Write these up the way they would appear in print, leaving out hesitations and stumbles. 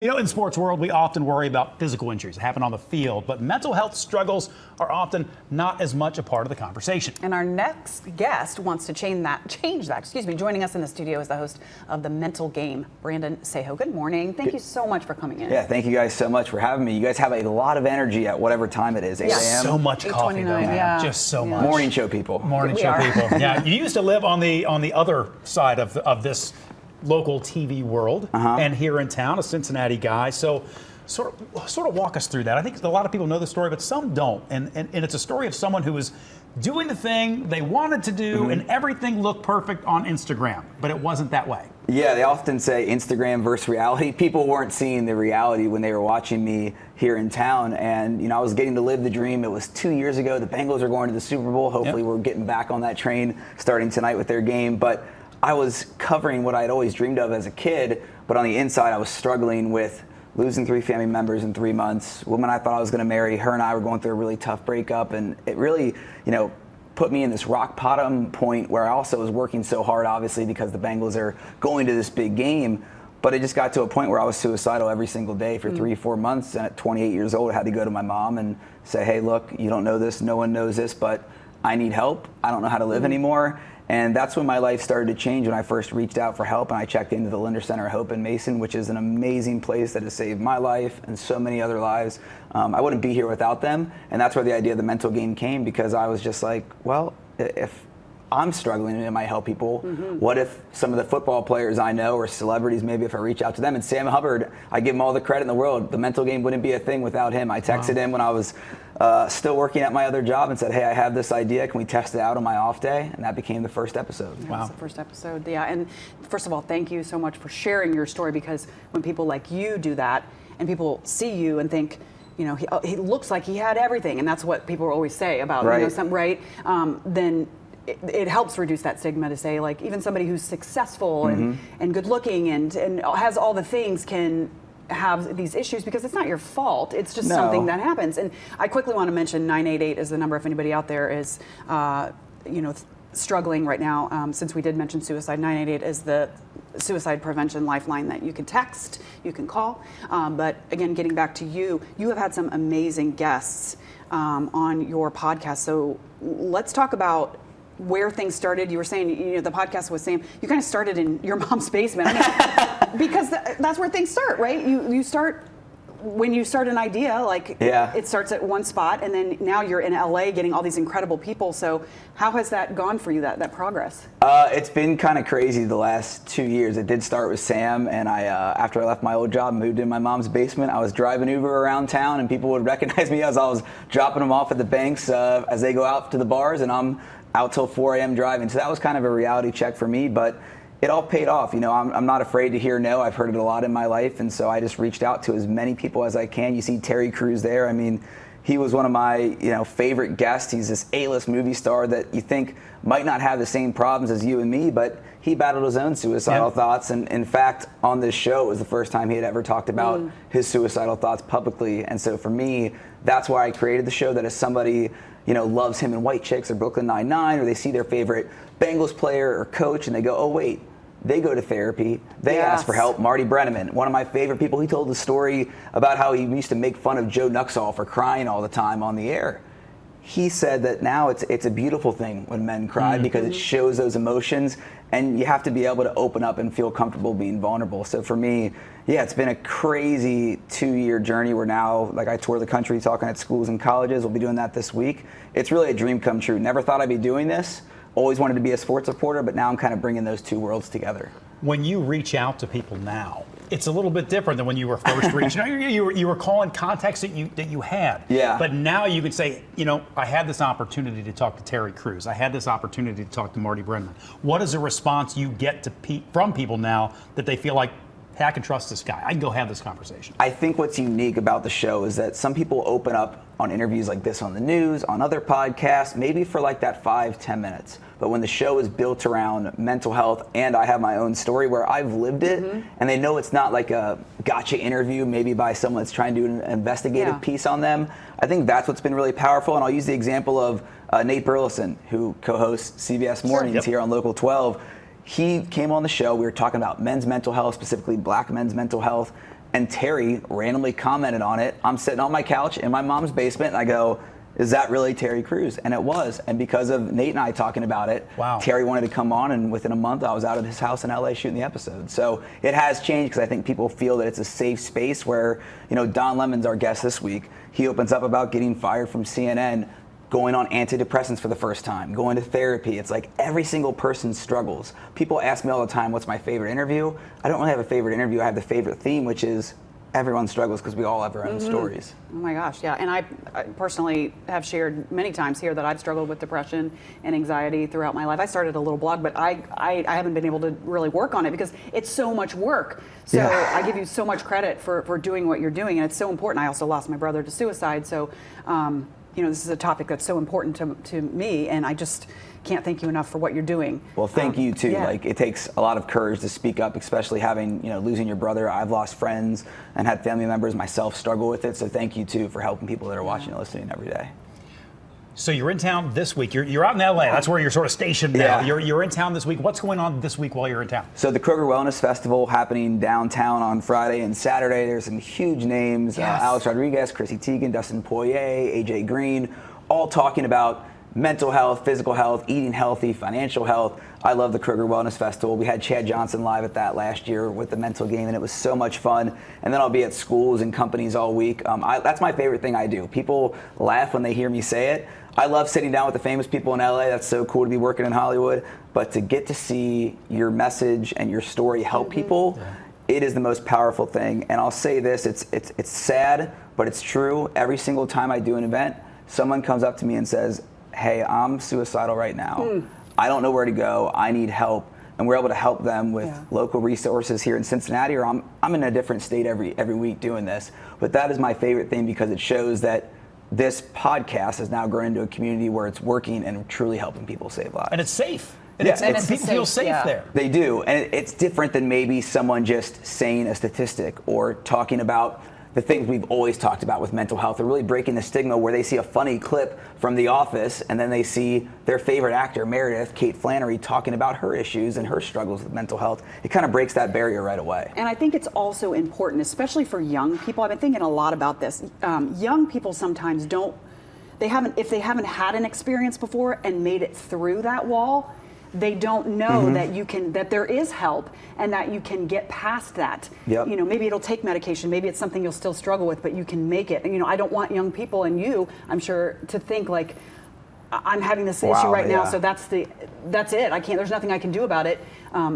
You know, in the sports world, we often worry about physical injuries that happen on the field, but mental health struggles are often not as much a part of the conversation. And our next guest wants to change that. Joining us in the studio is the host of The Mental Game, Brandon Saho. Good morning. Thank you so much for coming in. Yeah, thank you guys so much for having me. You guys have a lot of energy at whatever time it is, 8 a.m. So much coffee, though, man. Yeah. Just so much. Morning show people. Morning show people. Yeah, you used to live on the other side of this local TV world, and here in town, a Cincinnati guy. So sort of walk us through that. I think a lot of people know the story, but some don't. And it's a story of someone who was doing the thing they wanted to do, and everything looked perfect on Instagram, but it wasn't that way. Yeah, they often say Instagram versus reality. People weren't seeing the reality when they were watching me here in town. And, you know, I was getting to live the dream. It was 2 years ago. The Bengals are going to the Super Bowl. Hopefully we're getting back on that train starting tonight with their game. But I was covering what I'd always dreamed of as a kid, but on the inside I was struggling with losing 3 family members in 3 months. Woman I thought I was going to marry, her and I were going through a really tough breakup, and it really, you know, put me in this rock bottom point where I also was working so hard, obviously, because the Bengals are going to this big game. But it just got to a point where I was suicidal every single day for 3-4 months. And at 28 years old, I had to go to my mom and say, hey, look, you don't know this, no one knows this, but I need help. I don't know how to live anymore. And that's when my life started to change, when I first reached out for help and I checked into the Linder Center of Hope in Mason, which is an amazing place that has saved my life and so many other lives. I wouldn't be here without them. And that's where the idea of the mental game came, because I was just like, well, if I'm struggling and it might help people, what if some of the football players I know, or celebrities, maybe if I reach out to them? And Sam Hubbard, I give him all the credit in the world. The mental game wouldn't be a thing without him. I texted him when I was still working at my other job and said, hey, I have this idea. Can we test it out on my off day? And that became the first episode. Wow. That's the first episode. Yeah. And first of all, thank you so much for sharing your story, because when people like you do that and people see you and think, you know, he looks like he had everything, and that's what people always say about, you know, then it helps reduce that stigma to say, like, even somebody who's successful and good looking and has all the things can have these issues, because it's not your fault. It's just something that happens. And I quickly want to mention 988 is the number if anybody out there is, you know, struggling right now. Since we did mention suicide, 988 is the suicide prevention lifeline that you can text, you can call. But again, getting back to you, you have had some amazing guests on your podcast. So let's talk about where things started. You were saying, you know, the podcast with Sam, you kind of started in your mom's basement. I mean, because that's where things start, right? You start, when you start an idea, like it starts at one spot, and then now you're in LA getting all these incredible people. So how has that gone for you, that progress? It's been kind of crazy the last 2 years. It did start with Sam, and I, after I left my old job, moved in my mom's basement. I was driving Uber around town, and people would recognize me as I was dropping them off at the banks as they go out to the bars, and I'm out till 4 a.m. driving. So that was kind of a reality check for me, but it all paid off. You know, I'm not afraid to hear no. I've heard it a lot in my life, and so I just reached out to as many people as I can. You see Terry Crews there. I mean, he was one of my, you know, favorite guests. He's this A-list movie star that you think might not have the same problems as you and me, but he battled his own suicidal thoughts. And in fact, on this show, it was the first time he had ever talked about his suicidal thoughts publicly. And so for me, that's why I created the show, that as somebody, you know, loves Him and White Chicks or Brooklyn Nine-Nine, or they see their favorite Bengals player or coach and they go, oh, wait, they go to therapy, they ask for help. Marty Brenneman, one of my favorite people, he told the story about how he used to make fun of Joe Nuxall for crying all the time on the air. He said that now it's a beautiful thing when men cry, because it shows those emotions, and you have to be able to open up and feel comfortable being vulnerable. So for me, yeah, it's been a crazy 2-year journey where now, like, I tour the country talking at schools and colleges. We'll be doing that this week. It's really a dream come true. Never thought I'd be doing this. Always wanted to be a sports reporter, but now I'm kind of bringing those two worlds together. When you reach out to people now, it's a little bit different than when you were first reaching out. You were calling contacts that you had. Yeah. But now you could say, you know, I had this opportunity to talk to Terry Crews. I had this opportunity to talk to Marty Brenneman. What is the response you get from people now that they feel like, hey, I can trust this guy, I can go have this conversation? I think what's unique about the show is that some people open up on interviews like this on the news, on other podcasts, maybe for like that 5-10 minutes. But when the show is built around mental health, and I have my own story where I've lived it, and they know it's not like a gotcha interview maybe by someone that's trying to do an investigative piece on them, I think that's what's been really powerful. And I'll use the example of Nate Burleson, who co-hosts CBS Mornings here on Local 12. He came on the show. We were talking about men's mental health, specifically black men's mental health. and Terry randomly commented on it. I'm sitting on my couch in my mom's basement, and I go, is that really Terry Crews? And it was. And because of Nate and I talking about it, wow. Terry wanted to come on, and within a month I was out at his house in LA shooting the episode. So it has changed because I think people feel that it's a safe space where, Don Lemon's our guest this week. He opens up about getting fired from CNN, going on antidepressants for the first time, going to therapy. It's like every single person struggles. People ask me all the time, what's my favorite interview? I don't really have a favorite interview. I have the favorite theme, which is everyone struggles because we all have our own stories. Oh my gosh, yeah. And I personally have shared many times here that I've struggled with depression and anxiety throughout my life. I started a little blog, but I haven't been able to really work on it because it's so much work. So yeah. I give you so much credit for doing what you're doing, and it's so important. I also lost my brother to suicide, so this is a topic that's so important to me, and I just can't thank you enough for what you're doing. Well, thank you too. Yeah. Like, it takes a lot of courage to speak up, especially having, losing your brother. I've lost friends and had family members myself struggle with it. So thank you too for helping people that are watching and listening every day. So you're in town this week. You're out in LA. That's where you're sort of stationed now. Yeah. You're in town this week. What's going on this week while you're in town? So the Kroger Wellness Festival happening downtown on Friday and Saturday. There's some huge names: Yes. Alex Rodriguez, Chrissy Teigen, Dustin Poirier, AJ Green, all talking about mental health, physical health, eating healthy, financial health. I love the Kroger Wellness Festival. We had Chad Johnson live at that last year with the mental game, and it was so much fun. And then I'll be at schools and companies all week. That's my favorite thing I do. People laugh when they hear me say it. I love sitting down with the famous people in LA. That's so cool to be working in Hollywood. But to get to see your message and your story help people, it is the most powerful thing. And I'll say this, it's sad, but it's true. Every single time I do an event, someone comes up to me and says, hey, I'm suicidal right now. I don't know where to go. I need help. And we're able to help them with local resources here in Cincinnati, or I'm in a different state every week doing this. But that is my favorite thing because it shows that this podcast has now grown into a community where it's working and truly helping people save lives. And it's safe. And people feel safe there. They do. And it's different than maybe someone just saying a statistic or talking about the things we've always talked about with mental health. They're really breaking the stigma where they see a funny clip from The Office and then they see their favorite actor, Meredith, Kate Flannery, talking about her issues and her struggles with mental health. It kind of breaks that barrier right away. And I think it's also important, especially for young people. I've been thinking a lot about this. Young people sometimes if they haven't had an experience before and made it through that wall, they don't know that there is help and that you can get past that. Yep. Maybe it'll take medication, maybe it's something you'll still struggle with, but you can make it. And I don't want young people, and you, I'm sure, to think like, I'm having this issue right now, so that's it. There's nothing I can do about it.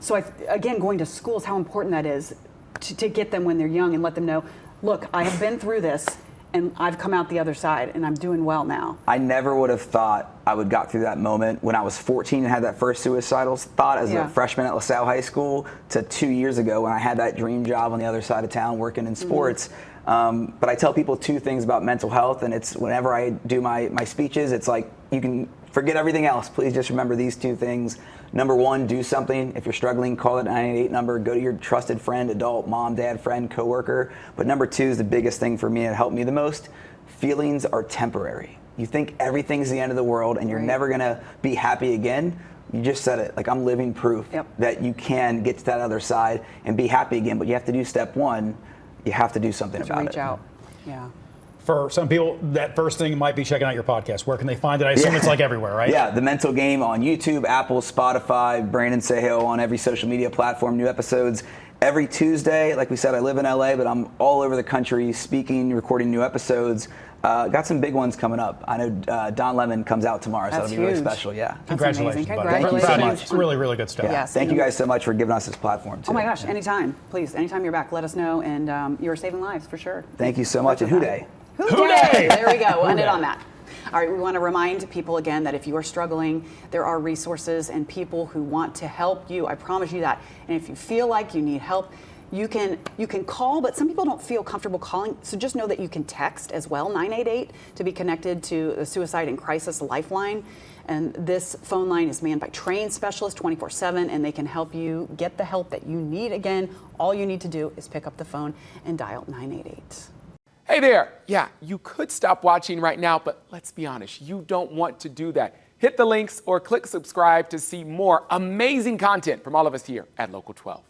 So again, going to schools, how important that is to get them when they're young and let them know, look, I have been through this and I've come out the other side and I'm doing well now. I never would have thought I would got through that moment when I was 14 and had that first suicidal thought as a freshman at LaSalle High School to 2 years ago when I had that dream job on the other side of town working in sports. But I tell people two things about mental health, and it's whenever I do my speeches, it's like, you can forget everything else. Please just remember these two things. Number one, do something. If you're struggling, call that 988 number. Go to your trusted friend, adult, mom, dad, friend, coworker. But number two is the biggest thing for me and it helped me the most. Feelings are temporary. You think everything's the end of the world and you're never going to be happy again. You just said it. Like, I'm living proof that you can get to that other side and be happy again. But you have to do step one. You have to do something about it. Reach out. Yeah. For some people, that first thing might be checking out your podcast. Where can they find it? I assume it's like everywhere, right? Yeah, The Mental Game on YouTube, Apple, Spotify, Brandon Saho on every social media platform. New episodes every Tuesday. Like we said, I live in LA, but I'm all over the country speaking, recording new episodes. Got some big ones coming up. I know Don Lemon comes out tomorrow, so that'll be really special. Yeah. Congratulations, buddy. Thank you so much. It's really, really good stuff. Yeah. Thank you guys so much for giving us this platform, too. Oh my gosh, anytime. Please, anytime you're back, let us know. And you're saving lives for sure. Thank you so much. And Hooday. Hooday! There we go. We'll end it on that. All right, we want to remind people again that if you are struggling, there are resources and people who want to help you. I promise you that. And if you feel like you need help, you can call, but some people don't feel comfortable calling. So just know that you can text as well, 988, to be connected to the Suicide and Crisis Lifeline. And this phone line is manned by trained specialists 24/7, and they can help you get the help that you need. Again, all you need to do is pick up the phone and dial 988. Hey there. Yeah, you could stop watching right now, but let's be honest, you don't want to do that. Hit the links or click subscribe to see more amazing content from all of us here at Local 12.